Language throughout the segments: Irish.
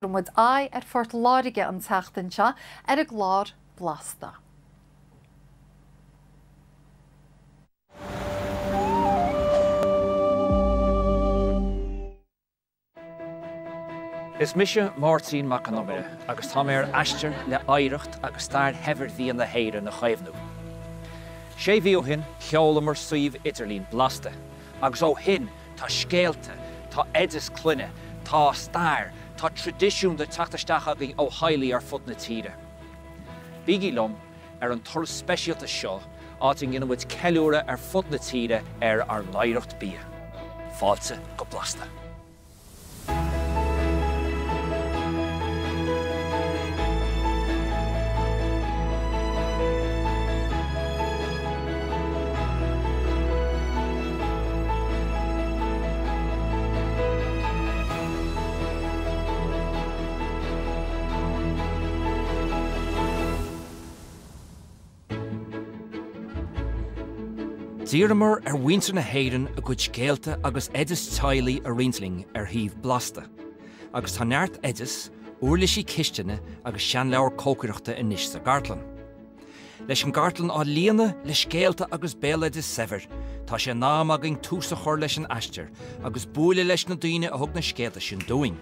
Muid ai Fort láige an teachtainse ar a glár Blasta. Is mise Mártín Macanomire agus tá mé aistear le éireacht agus stair hever bhí an na héire na chaimhnú. Sé bhío hin cheolamar suíomh idirlín Blasta, agus ó hin tá scéalta, tá edas cluine, tá stair, tá tradiisiún de teachtasteach agaí ó hailí ar fud na tíre. Bígí lom ar an turas speisialta seo áiting ina bhfuid ceiliúra ar fud na tíre ar láireacht bia. Fáilte go Blasta. Díramar ar bhaintear na héireann a gcuid scéalta agus edas teaghlaí a rinsling ar thaobh Blasta. Agus tá neart edas, uirlisí cisteanna agus sean leabhar cócaireachta inis sa gartlan. Leis an gartlan á líana le scéalta agus béal edas sever, tá sé nám agin tús a chur leis an aistear, agus buaile leis na daoine a thug na scéalta sin dúin.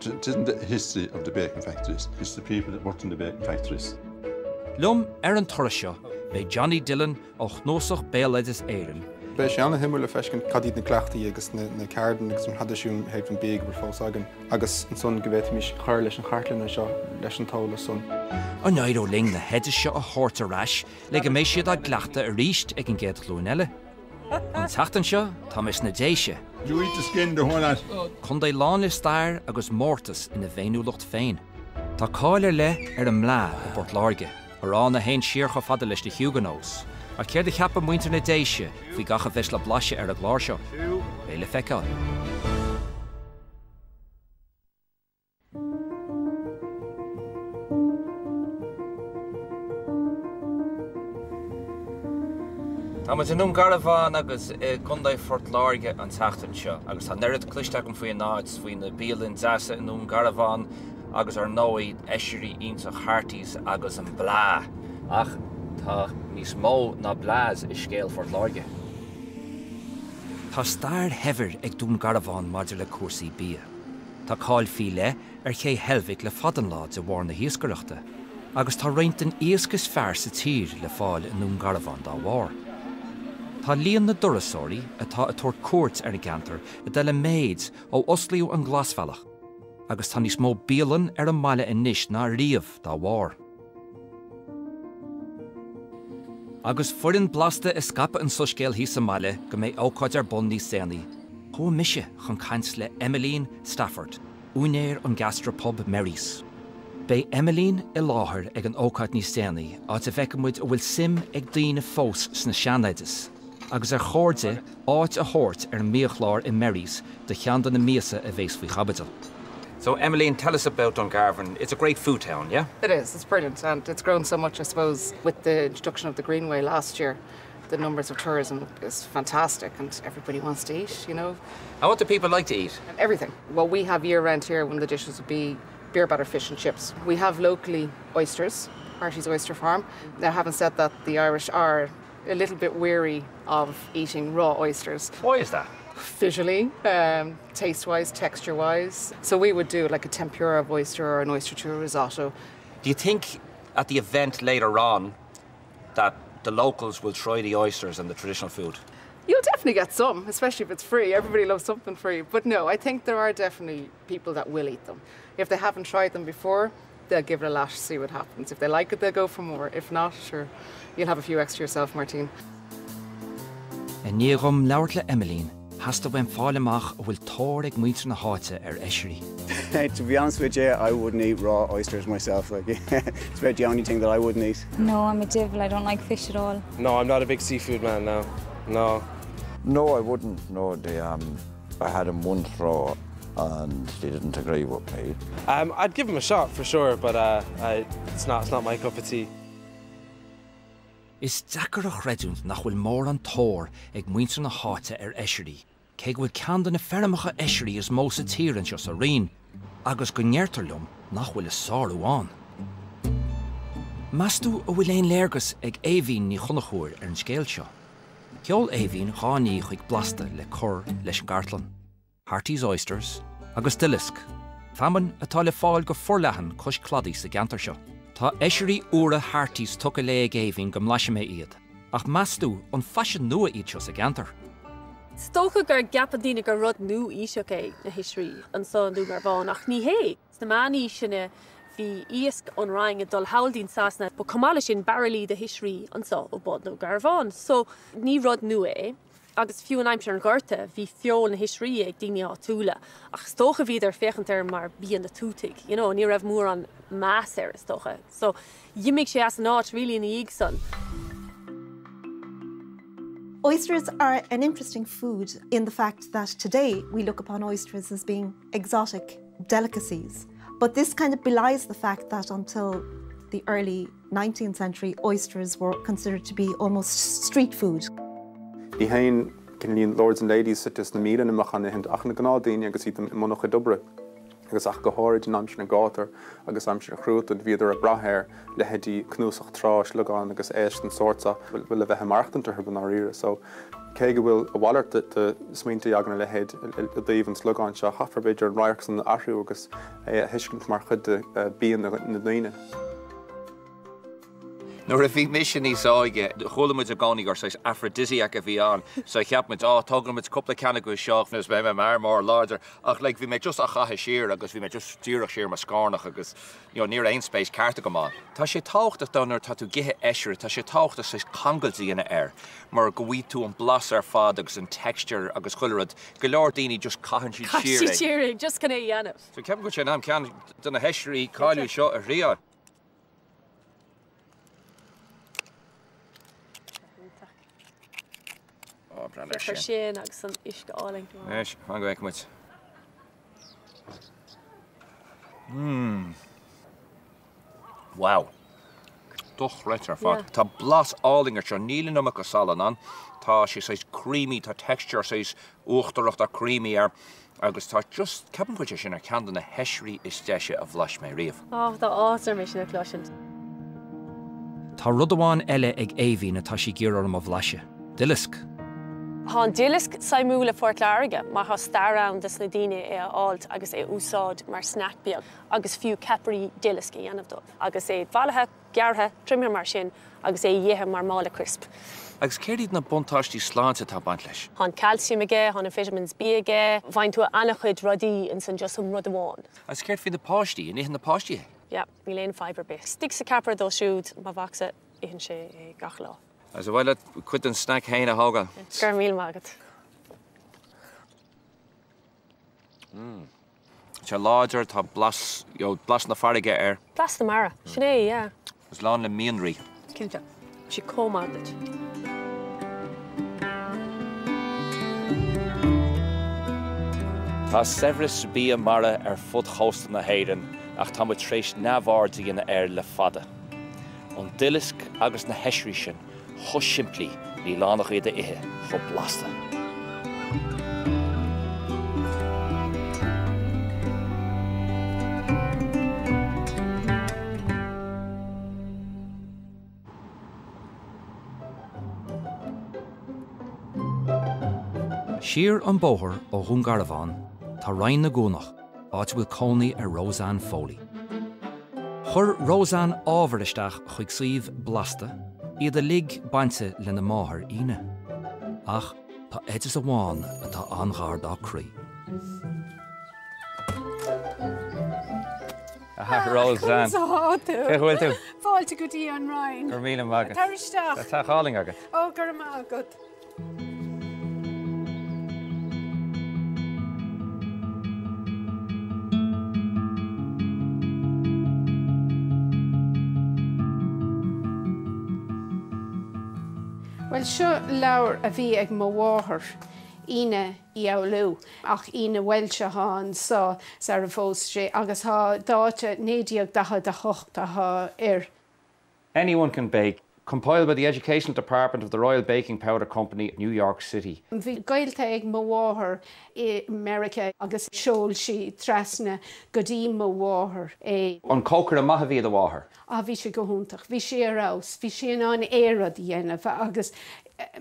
It isn't the history of the bacon factories, it's the people that worked in the bacon factories. Lum ar an turas seo, bei Johnny Dillon ó gnósach béal edas éireann. Bei sé anna himúil le feiscin cadíad na cleachtaí agus na cardan agus an hadisiún héh an béag bar fós agan, agus an son go bhéit mis chuir leis an chartlanna seo leis an tála son. An éid ó ling na heidir seo a chóirta rais, le go mééis siad a gleachta a ríist ag an géad chlún eile. An teachtain seo tá mis na déise. You eat the skin, the whole lot. Chun é lán le stair agus mórtas ina bhéinúlacht féin. Tá cáilir le ar an mlá a Port Láirge, arán na haon siar go fada leis de Huguenots. A céir de cheappa muintear na déise faoi gacha bheits le blaise ar a gláir seo. Béle feiceáil. Tá mu an Dungarvan agus chundaigh Fort Láirge an teachtain seo, agus tá neirid clisteach an faoin náid faoin na bíalinn deasa in Dungarvan agus ar nóid eisirí ionach chartís agus an blá. Ach, tá níos mó na blás i scéal Fort Láirge. Tá stair hever ag Dungarvan maidir le cuasaí bia. Tá cáil fí le ar ché helmhic le fadan láid a bhhar na hiascareachta, agus tá roinnt an iascas fearr sa tír le fáil in Dungarvan dá bhhar. Tá líon na durasóirí atá a tuairt cuairt ar a gantar a de le méid ó oslíú an glasfealach, agus tá níos mó bíalann ar an mbaile inis ná riamh dá bhhar. Agus fuireann Blasta is scapa an suscéal hí sa mbaile go méid ócáid ar bun níos séanaí. Chua mise chun caint le Emmeline Stafford, únéir an gastropub Mary's. Bei Emmeline i láthair ag an ócáid níos séanaí áit a bheicimid a bhfuil sim ag daoine fós sna seanaides, agus ar chóirde áit a thuirt ar míochláir i Mary's de cheandan na míosa a bhés faoi chabadal. So, Emmeline, tell us about Dungarvan. It's a great food town, yeah? It is. It's brilliant. And it's grown so much, I suppose, with the introduction of the Greenway last year. The numbers of tourism is fantastic and everybody wants to eat, you know. And what do people like to eat? Everything. Well, we have year-round here, one of the dishes would be beer batter fish and chips. We have locally oysters, Archie's Oyster Farm. Now, having said that, the Irish are a little bit weary of eating raw oysters. Why is that? Visually, taste-wise, texture-wise. So we would do like a tempura of oyster or an oyster churro risotto. Do you think at the event later on that the locals will try the oysters and the traditional food? You'll definitely get some, especially if it's free. Everybody loves something free. But no, I think there are definitely people that will eat them. If they haven't tried them before, they'll give it a lash, see what happens. If they like it, they'll go for more. If not, sure, you'll have a few extra yourself, Martine. En nírum leabhart le Emmeline. Hasta when fáil amach a bhfuil tóir ag muintear na háite ar eisirí. To be honest with you, I wouldn't eat raw oysters myself. Like, it's about the only thing that I wouldn't eat. No, I'm a devil. I don't like fish at all. No, I'm not a big seafood man now. No. No, I wouldn't. No, I had them once raw and they didn't agree with me. I'd give them a shot for sure, but it's not my cup of tea. Is dachar a chreidún nach bhfuil mór an tóir ag muintear na háite ar eisirí. cé bhfuil ceann na fermacha eisirí is mó sa tírann seo sa rion, agus go neartar liom nach bhfuil is sáir amháin. Measú a bhfuil éon léargas ag éhín ní chunachúir ar an scéal seo. Ceol éhín chánaí chuig blasta le cur leis an gartlan, Harty's oysters agus dillisc. Faman atá le fáil go forleathan cos cladí sa gantar seo. Tá eisirí uaire Harty's tucha le ag éhín go mlaise mé iad, ach measú an fashion nua iad seo sa gantar. Stocha gur gapadína gur rud nu íseach é na hisrí an son Dungarvan ach ní hé. Na maní sinna bhí íasc an rang a dul haldín sasna, but cumála sin barrelí de hisrí an so ó bod Dungarvan. So ní rud nu é, agus fiú an aimsear an gurta bhí fiol na hisrí ag daoine á túla. Ach stocha bhí ar fechantar mar bíon na tútig, ní raibh mór an más ar stocha. So dhimig sé as an áit rilí na íag son. Oysters are an interesting food in the fact that today we look upon oysters as being exotic delicacies. But this kind of belies the fact that until the early 19th century, oysters were considered to be almost street food. Ní hain cin lords and ladies sit na míle na machchan hint ach na gná daine agus iad monach a dobre. Agus ach go háirid an amsin na gátar agus amsin na chrút an bhíidir a brathir le hedí cnúsach trás legáin agus éist an sortsa bhfuil a bheith marchtantar ban áíre. So cé go bhfuil a bhhaart de smínta agna le héad a dtíomhann legáin seo hafarbeidir an ráach san athriú agus hiiscint mar chud bíon na daine. Nuair a bhí mission níos áige, cholamid a gánaí gur sais aphrodisiac a bhí an, so cheapmid tugamid cúpla ceanna go seachnas be mar láidir, ach like bhí mé just a chatha siar agus bhí mé just tíreach siar mar scárnach agus níor aon spéis carta go máin. Tá sé táchtach donar tá tú githe eisiir, tá sé táchtach sais cangaltaí ina air, mar go bhí tú an blas ar fad agus an texture agus chuilerad, go leor daoine just caitheann siad siar. Caitheann siad siar, just cinna dhéanamh. So ceap go sé ná ceann donna heisirí cáiliú seo a riad. Fer sin agus an isce áling. Yes, hang go much. Wow. Doch retar fad. Tá blas álingar seo nílan amach go salan an. Tá sé sais creamy, tá texture sais uachtarach tá creamy ar. Agus tá just ceapan chuide sin ar cean na heisirí is deise a bhlas mé riamh. Tá átar mé sin a cloisiint. Tá rud amháin eile ag éhín atá sí gur orm a bhlaise. Dillisc. Tá dillisc saimúla fort láirge, mar tá starán des na daine áilt agus é úsáid mar snack beag, agus fiú caparí dillisc i dhéanamh dó. Agus é bhalathe, geartha, trimir mar sin, agus é dhéthe mar mála crisp. Agus céiríad na buntáistí sláinte tá baint leis? Tá calcium aige, tá na vitamins B aige, bhain tú annachchuid rudaí in san just rud amháin. Agus céir fi na páistí, in na páistí? Ja, ní léon fibre be. Stig sa capar dó siúd, má bhacha ihan sé gach lá. As bhfuil chuid an snack héin a hágan. Gur míl mágad. Se láidir tá blas na farige ar. Blas na mara, sinné, ja. Is lán le mianrí. Cinnte, si cómágad. Tá severis bí a mara ar fud chósta na héireann ach tá mu tréis neamhhardaí ina air le fada. An dillisc agus na heisirí sin chus simplí ní lánach iad ithe cho blasta. Siar an bóthar ó Dungarvan tá rainn na gúnach áit bhfuil cónaí ar Roseanne Foley. Chur Roseanne ábharisteach chuig suíomh Blasta iad a lig bainte le na máthair ine. Ach tá éidir amháin atá anghard á crí. Roseanne. Cé bhfuil tú? Fáilte go dtí an rainn. Gur míle mágad. Táiristeach. Tá cháling agad. Ó, gur mágad. Well, seo leabhar a bhí ag mo mháthair ine I eolú ach ine bhfuilte háin sa ar a fóstré agus tá dáte nédiaag 10 de 8 ar. Anyone can bake Compiled by the Educational Department of the Royal Baking Powder Company, New York City. Bhí gailta ag mo bháthair I America agus seol si trasna go dtí mo bháthair é. An cócar a maithe bhí a bháthair. A bhí sé go húntaach, bhí sé arás, bhí sé an éad dhéanamh agus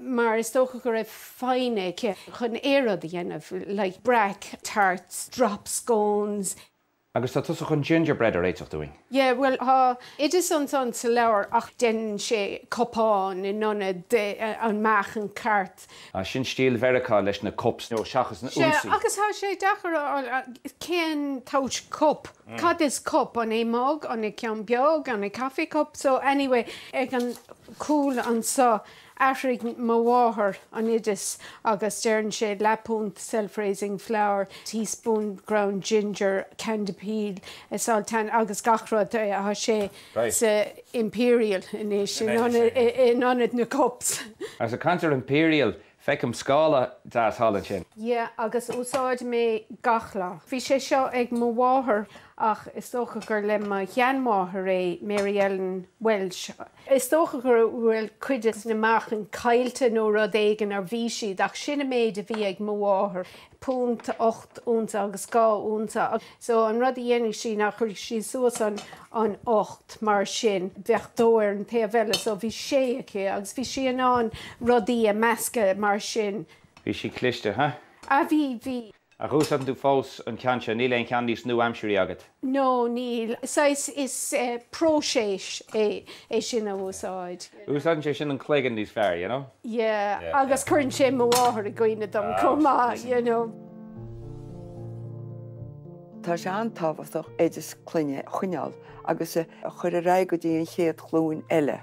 mar is tócha gur raibh fáine chun éad dhéanamh, like brack, tarts, drop scones. Agus tá tusa chun gingerbread a réiteach doing. Yeah, well, it is an sa leabhar ach den sé copáin in nona an machan cart. Sin stíl vericá leis na cups nó seachas na úsaí. Agus há sé dachar cén touch cup. Cad is cup an é mug, an é cean beag, an é coffee cup. So anyway, ag an cool an sa Ashrig mo bháthair an idis agus dearn sé lepúnt self-raising flour, teaspoon ground ginger, candy peel, sultan agus gachrod a sé sa imperial inis in anad na cups. As a cancer imperial, fecum scala das hallan sin. Yeah, agus úsáid mé gachla. Bhí sé seo ag mo bháthair ach is tócha gur le ma cheanmáthair é Mary Ellen Welsh. Is tócha gur bhfuil cuidas na machan cailte nó rud éigean ar bhí siad ach sinna méid a bhí ag mo bháthair. Punt 8 únta agus 2 únta. So an rud dhéanamh sí nach chuir sí suas an 8 mar sin bhechtdóir an taobh eile so bhí sé aici agus bhí sí an rudaí a measca mar sin. Bhí sí cliste, ha? A bhí. A chús an tú fós an ceanse, níl éon ceandís New Hampshire agat? No, níl. So is próséis é sin a úsáid. Úsáid sé sin an cléigean níos fearr, you know? Yeah, agus chuann sé mo bháthair a gcuine dom comá, you know. Tá sé an tábhachtach éidir cluine chuineáil agus chuir a raig go dtíon chéad chlún eile.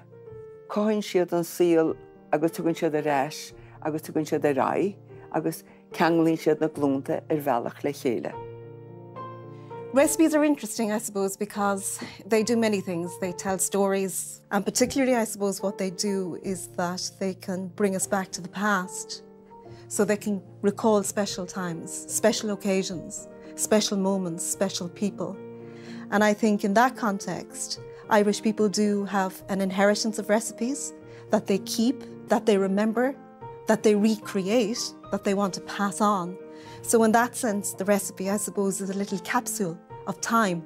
Cáinn siad an síl agus tugann siad a reis agus tugann siad a rai agus ceanglíonn siad na glúnta ar bhealach le chéile. Recipes are interesting, I suppose, because they do many things. They tell stories, and particularly, I suppose, what they do is that they can bring us back to the past. So they can recall special times, special occasions, special moments, special people. And I think in that context, Irish people do have an inheritance of recipes that they keep, that they remember, that they recreate, that they want to pass on. So in that sense, the recipe, I suppose, is a little capsule of time.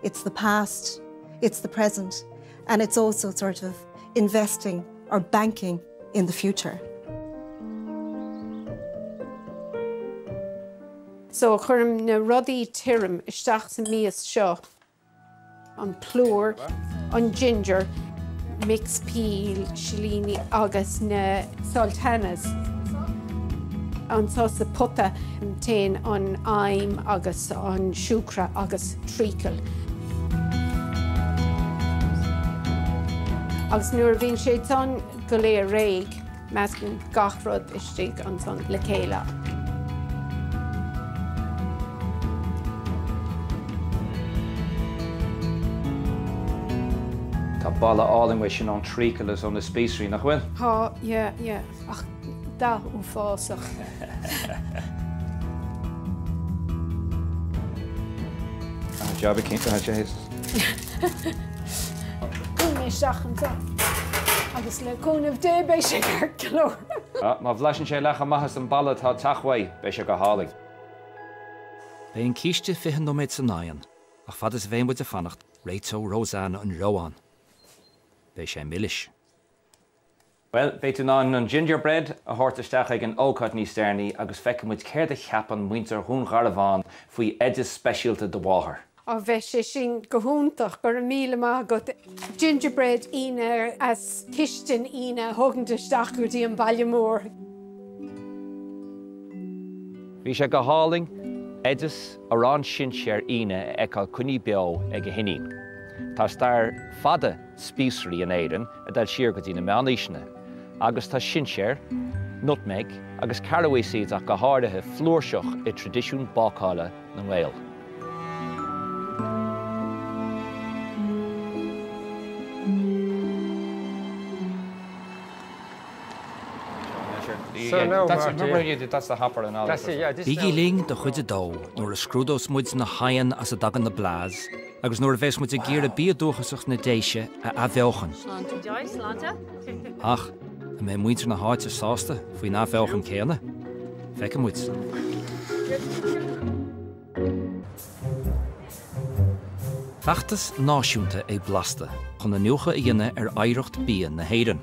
It's the past, it's the present, and it's also sort of investing or banking in the future. So chuirm na rudaí tirim isteach sa míos seo, an plúr, an ginger, mixed peel, shillini agus na sultanas. An sauce puta tain an aim agus an shukra agus treacle. Agus nuair bhíonn sé tan go léir réig, meascin gachrod istigh an son le céile. Tá balla áling sin an treacle is on the speacery nach bhfuil? Ha, yeah. Ach, da ú fásach. Job a cinnta sé his. Cúna seachan ta. Agus le cúnamh dé béis sé gar clór. Má bhleisin sé lecha maithas an balla tá tachhaid béis sé go hálaigh. Bé an cíiste fihan nó méid san náan, ach fad is bhéin bud a fannacht réitó Rosanna an Rowan. Bé sé milliis. Well, bé tú ná an gingerbread a thuirtaisteach ag an ócad níos déirní agus feicimid céir a cheapan muintear Dungarvan faoi eidir speisialta do bháthair. A bheith sé sin go húntaach gur a míle má go gingerbread ine as kistin ine thugantasteach go dtí an bailliamór. Bhí sé go háling eidir arán sin séar ine eáil cuní beo ag a hinin. Tá stair fada speacery an éireann a dal siar go dtí na meáníisina, agus tá sin séar, nutmeg agus caraway seeds ach go háirithe flúirseach i tradiisiún bácála na Gael. That's the hopper and Bígí ling do chuide dó nuair a scrúdós muid na hayan as a dagan na blas, agus nuair a bheits mu a géar a bíadúchasach na déise a bheochan. Ach, a mé muintear na háite sásta faoi ná bheochan céanna. Feice muid. Feachtas náisiúnta é Blasta, chun na nuacha a dhéine éireacht bíon na héireann.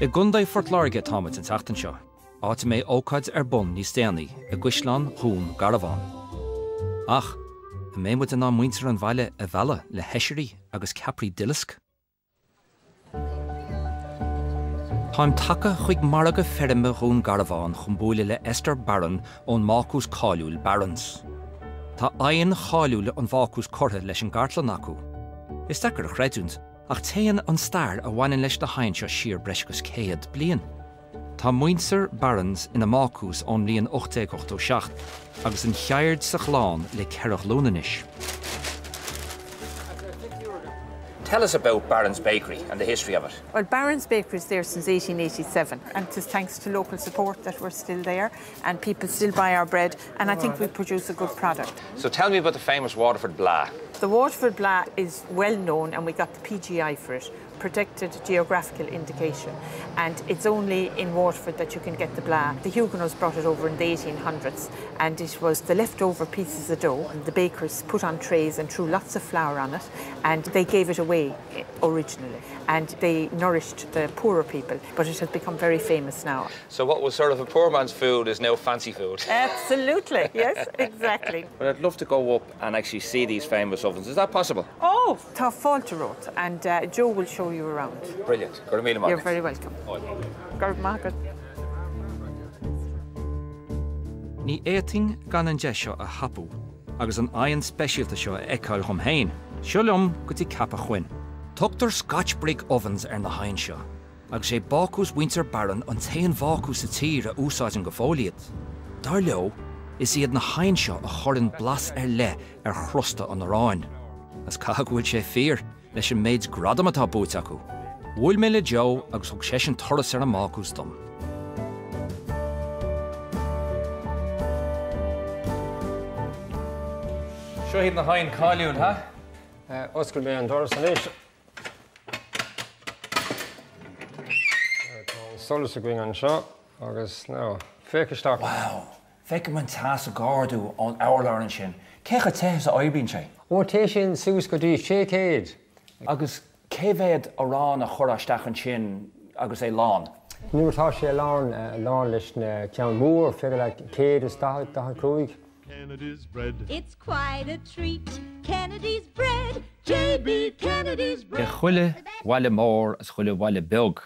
I gundai Fort Láirge táid an teachtain seo, áit mé ócaid bun níos déanaí a Ghuislán Chún Garabhán. Ach, a mé mu ná muintear an bhaile a bhela le heisirí agus caprí dilasc. Táim taca chuig maraga ferime Chún Garabhán chun búile le Esther Baron ón mácús cáiliúil Barons. Tá aon cháiliúil an bhácús cortha leis an gartlan acu. Is deacar a chreidúnt, ach téann an stair a bhhainn leis de hain seo siar breisgus 100 bliain. Tá muintear Barons ina mácús ón líon 1887 agus an cheird sa chláán le ceirech lúnanis. Tell us about Barron's Bakery and the history of it. Well, Barron's Bakery is there since 1887, and it is thanks to local support that we're still there, and people still buy our bread, and I think we produce a good product. So tell me about the famous Waterford Blah. The Waterford Blah is well known, and we got the PGI for it, Protected Geographical Indication, and it's only in Waterford that you can get the Blah. The Huguenots brought it over in the 1800s, and it was the leftover pieces of dough, and the bakers put on trays and threw lots of flour on it, and they gave it away originally, and they nourished the poorer people, but it has become very famous now. So what was sort of a poor man's food is now fancy food. Absolutely, yes, exactly. But I'd love to go up and actually see these famous ovens. Is that possible? Oh, tá fáilte rót, and Joe will show you around. Brilliant. You're very welcome. Ní éting gan an de seo a hapú, agus an aon speisialta seo a eicáil chum hain, seo liom go dtí Cappoquin. Tugtar Scotch Brick ovens ar na hain seo, agus sé bácús Winter Baron an taon bhácús sa tír a úsáidin go fóliad. Dar leo is iad na hain seo a chorann blas le ar chrusta an ráin. As cahagúil sé fír leis an méid gradam atá bút acu. Bhfuil mé le Joe agus thug sé an toras ar an mácús dom. Seo híad na hain cáiliúil, ha? Oscail mé an doras an éis. Solas a going an seo, agus ná, féicisteach. Wow, féice man tas a gáardú an áirlárin sin. Cecha téhs a oibín sé? Ó tééis sin suas go dtí sé céad. Agus céhéad a rán a choraisteach an sin agus é lán? Nuairtá sé lán leis na ceann mór féidir le céad is dath cruig. Kennedy's bread. It's quite a treat. Kennedy's bread. J.B. Kennedy's bread. Chuile bhaile mór as chuile bhaile beag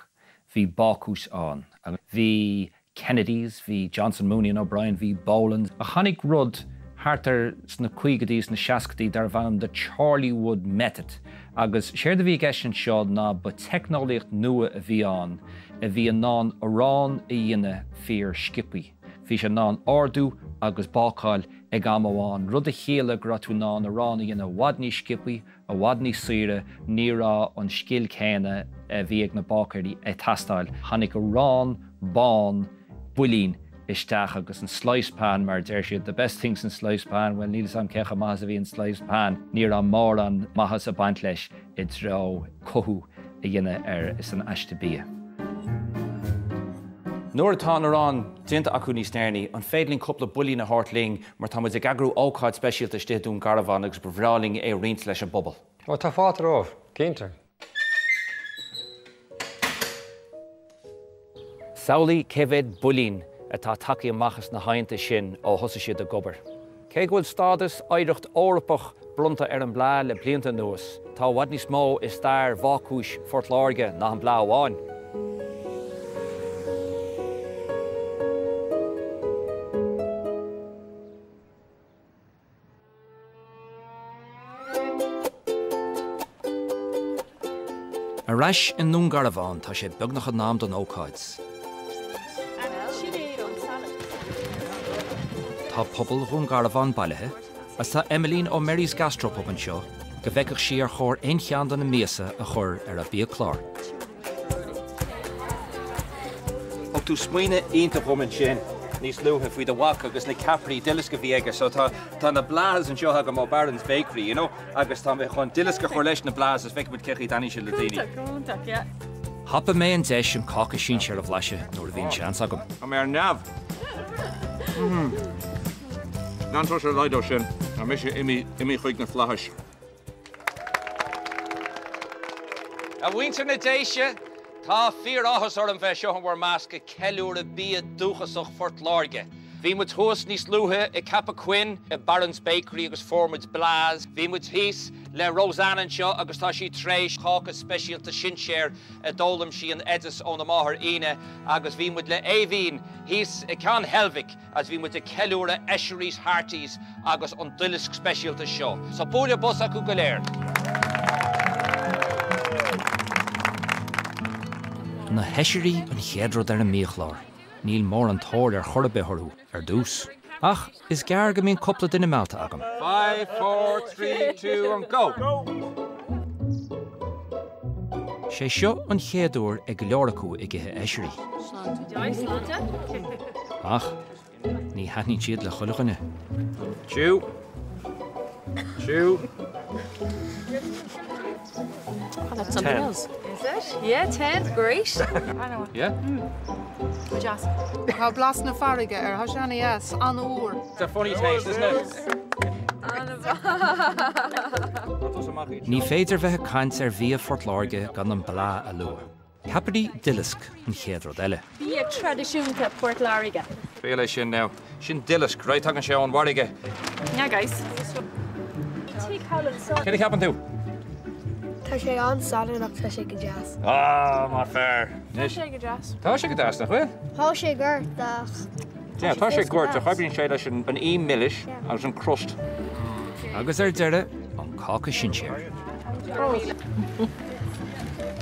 hí bácús an. Hí Kennedys, hí Johnson Mooney and O'Brien, hí Boland. A chanig rud hartar sna cuigadís na seascataí dar bhanam the Charlie Wood method. Agus séir de bhí gceist an seo ná ba technolaíocht nua a bhí an ná arán a dhéine fíor skipaí. Bhí sé ná ardú agus bácáil ag amháin rud a chéile gratú ná arán a dhéine wadní skipaí a wadní suire nírá an scill céine bhí ag na bácairí ag tastáil. Chanig arán, bán, bulín isteach agus an slice pan mar déir siad the best things in slice pan well níl sam cecha maithas a bhí an slice pan níor an mór an maithas a baint leis I drá cothú a dhéine is an aiste bia. Nuair atá arán dinta acu níos néirní an féidlín cúpla bulí na háirtling mar tá muid ag agrú ócáid speisialta ste Dungarvan agus bhráling é riint leis an bobal. Ó tá fátar óh, cínte. Saolaí céhéad bulín atá tacaí amachchas na hainte sin ó thosa siad a gobar. Cé bhfuil stádas éireacht órappach brunta ar an blá le blianta nuas. Tá wadní smó is stair bhácúis Fort Láirge ná an blá amháin. Arás in Dungarvan tá sé beagnach an nám don ócáids. Tá pobl Dungarvan bailithe, as tá Emmeline ó Mary's Gastropub an seo, go bhfeiceach sí ar chóir aoncheann don na míosa a chur ar a bia chlár. Og tú smuoine ionta chumann sin, níos luútha faoi do bhac agus na capraí dilisca bhí aige, so tá na blás an seo aga má Baron's Bakery, you know, agus tá mé chun dilisca chuir leis na blás as feic mud cechaí daní se le daoine. Happa mé an deis an caca sin sear a bhlaise nuair a bhíonn seans agam. Tá mé ar neamh. Ná tá sé leidó sin, a mé sé imi chuig na flachas. A bhaintear na déise, tá fíor áthas ar an bheith seo an bhar measca ceiliúr a bí dúchasach fort láirge. Bhí muid thuas níos luútha i Cappoquin, i Baron's Bakery agus formid Blaz. Bhí muid híos le Roseanne seo agus tá sí tréis cáca speisialta sin séir a dólam sí an edas ón na máthair ine agus bhí muid le éhín híos i Can Helvic as bhí muid a ceiliúr a eisiríos Harties agus an dulisc speisialta seo. So búla bus acu go léir. Na heisirí an chéadrod ar na míochlár. Níl mór an tóir ar chorbe thorú ar dús. Ach, is gear go mín coppla duine máta agam. 5, 4, 3, 2 and go! Sé seo an chéadúr ag go leor acu i githe eisirí. Ach, ní haithnín siad le chulachanne. Chew. Chew. Oh, that's something else. Is it? Yeah, 10's great. Yeah? Just. How Blasta na farige how shani yes on the oor. It's a funny taste, isn't it? Ní féidir bheith caint ar bhí Fort Láirge gan an blá a lua. Caparí dilisc an chéadrod eile. Bí ag tradiisiúnta Fort Láirge. Fé sin now. Sin dilisc, right hagan sé an warige. Yeah, guys. Take Helen, son. Can it happen too? Tá sé an salan ach tá sé go jazz. Ah, má fair. Tá sé go jazz. Tá sé go jazz nach bhfuil? Tá sé gurtach. Yeah, tá sé gúirt a chaibríonn sé leis an millish agus an crust. Agus ar deire an cáca sin séir.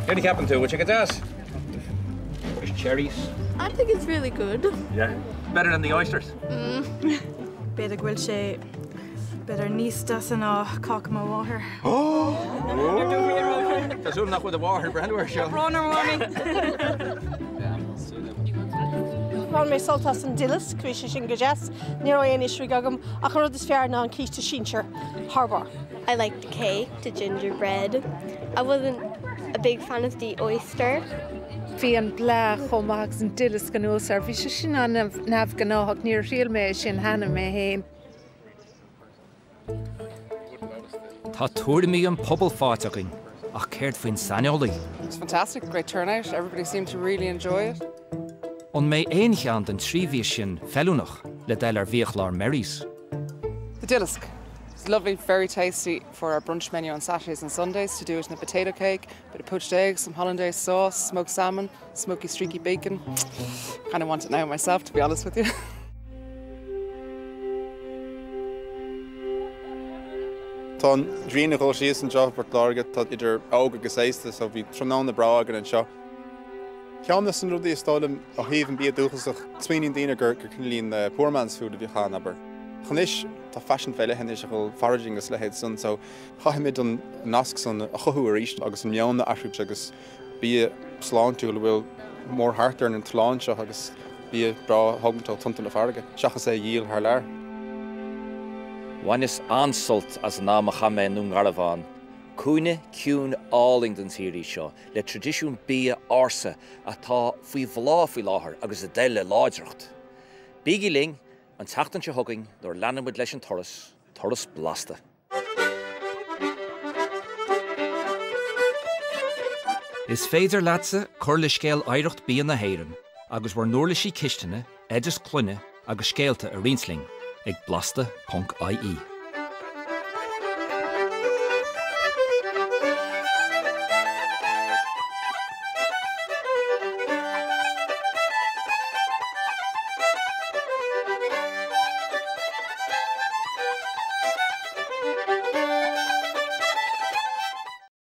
Can it happen too? Which I get jazz? There's cherries. I think it's really good. Yeah. Better than the oysters. Beidir bhfuil sé beidir níos das an á caca má bháthair. Tásúil nach bhfuil a bháthair brandúir seo. Bránar warning. Bhán mé soltas an dilas, cuiise sin go jazz, ní raon is agam a chu rud is fear ná an cíiste sinseir Harbour. I liked the cake, the gingerbread. I wasn't a big fan of the oyster. Bhí an blá chomach an dilas ganúsar, bhí sé sin an nabh gnáthach níor rial mé sin hena mé héin. Tá tuairimí an pobl fáteaching ach céirt faoin saneolaí. It's fantastic, great turnout. Everybody seemed to really enjoy it. On mé éon cheann den tríomhí sin fellúnach le déil ar bhíochlár Marys. The dilisc. It's lovely, very tasty for our brunch menu on Saturdays and Sundays to do it in a potato cake, a bit of poached eggs, some hollandaise sauce, smoked salmon, smoky streaky bacon. Kind of want it now myself, to be honest with you. Tá drína go síos an job Fort Láirge tá idir ága go éiste so bhí tromná na brágan an seo. Ceanna san rudí stáilm a híomh bí dúchasach smíoinn daoine gur cinlíonn poormansfood a bhí cháin aber. Chanis tá fashion féile hen is a go foraging agus lehéid san so chaimiid an nasc san a chothú éis agus an meánna asúb agus bí sláintúil bhfuil mór hartar an tláin seo agus bí bra thugantá tunta le farige. Seachas é díal th leir. One is ansult as an náam a chamé Dungarvan. Cúine ciún áling den tíirí seo le tradiisiún bí arsa atá faoi bhlá faoi láthair agus a déile láidreacht. Bígí ling an teachtan se thugaing dor leanamid leis an toras Blasta. Is féidir leatsa chur le scéal éireacht bí na héireann agus bhar nuair le sí cisteanna, éidir cluine agus scéalta a rinsling ag blasta.ie.